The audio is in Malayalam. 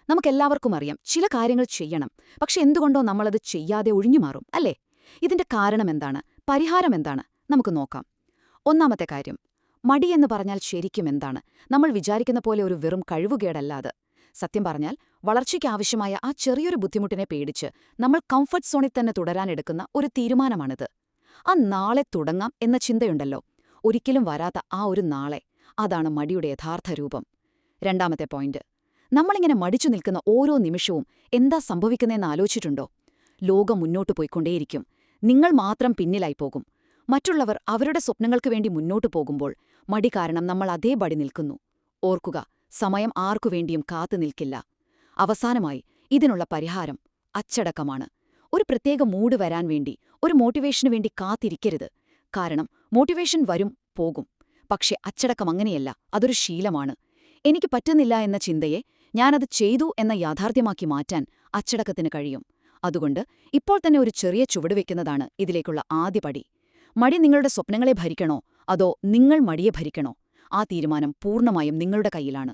നമുക്കെല്ലാവർക്കും അറിയാം ചില കാര്യങ്ങൾ ചെയ്യണം, പക്ഷെ എന്തുകൊണ്ടോ നമ്മളത് ചെയ്യാതെ ഒഴിഞ്ഞുമാറും, അല്ലേ? ഇതിന്റെ കാരണമെന്താണ്? പരിഹാരമെന്താണ്? നമുക്ക് നോക്കാം. ഒന്നാമത്തെ കാര്യം, മടിയെന്ന് പറഞ്ഞാൽ ശരിക്കും എന്താണ്? നമ്മൾ വിചാരിക്കുന്ന പോലെ ഒരു വെറും കഴിവുകേടല്ല അത്. സത്യം പറഞ്ഞാൽ വളർച്ചയ്ക്കാവശ്യമായ ആ ചെറിയൊരു ബുദ്ധിമുട്ടിനെ പേടിച്ച് നമ്മൾ കംഫർട്ട് സോണിൽ തന്നെ തുടരാനെടുക്കുന്ന ഒരു തീരുമാനമാണിത്. ആ നാളെ തുടങ്ങാം എന്ന ചിന്തയുണ്ടല്ലോ, ഒരിക്കലും വരാത്ത ആ ഒരു നാളെ, അതാണ് മടിയുടെ യഥാർത്ഥ രൂപം. രണ്ടാമത്തെ പോയിന്റ്, നമ്മളിങ്ങനെ മടിച്ചു നിൽക്കുന്ന ഓരോ നിമിഷവും എന്താ സംഭവിക്കുന്നതെന്ന് ആലോചിച്ചിട്ടുണ്ടോ? ലോകം മുന്നോട്ടു പോയിക്കൊണ്ടേയിരിക്കും, നിങ്ങൾ മാത്രം പിന്നിലായി പോകും. മറ്റുള്ളവർ അവരുടെ സ്വപ്നങ്ങൾക്ക് വേണ്ടി മുന്നോട്ടു പോകുമ്പോൾ മടി കാരണം നമ്മൾ അതേപടി നിൽക്കുന്നു. ഓർക്കുക, സമയം ആർക്കുവേണ്ടിയും കാത്തു നിൽക്കില്ല. അവസാനമായി, ഇതിനുള്ള പരിഹാരം അച്ചടക്കമാണ്. ഒരു പ്രത്യേക മൂഡ് വരാൻ വേണ്ടി, ഒരു മോട്ടിവേഷനു വേണ്ടി കാത്തിരിക്കരുത്. കാരണം മോട്ടിവേഷൻ വരും പോകും, പക്ഷെ അച്ചടക്കം അങ്ങനെയല്ല, അതൊരു ശീലമാണ്. എനിക്ക് പറ്റുന്നില്ല എന്ന ചിന്തയെ ഞാനത് ചെയ്തു എന്ന യാഥാർത്ഥ്യമാക്കി മാറ്റാൻ അച്ചടക്കത്തിന് കഴിയും. അതുകൊണ്ട് ഇപ്പോൾ തന്നെ ഒരു ചെറിയ ചുവടുവെക്കുന്നതാണ് ഇതിലേക്കുള്ള ആദ്യപടി. മടി നിങ്ങളുടെ സ്വപ്നങ്ങളെ ഭരിക്കണോ, അതോ നിങ്ങൾ മടിയെ ഭരിക്കണോ? ആ തീരുമാനം പൂർണ്ണമായും നിങ്ങളുടെ കയ്യിലാണ്.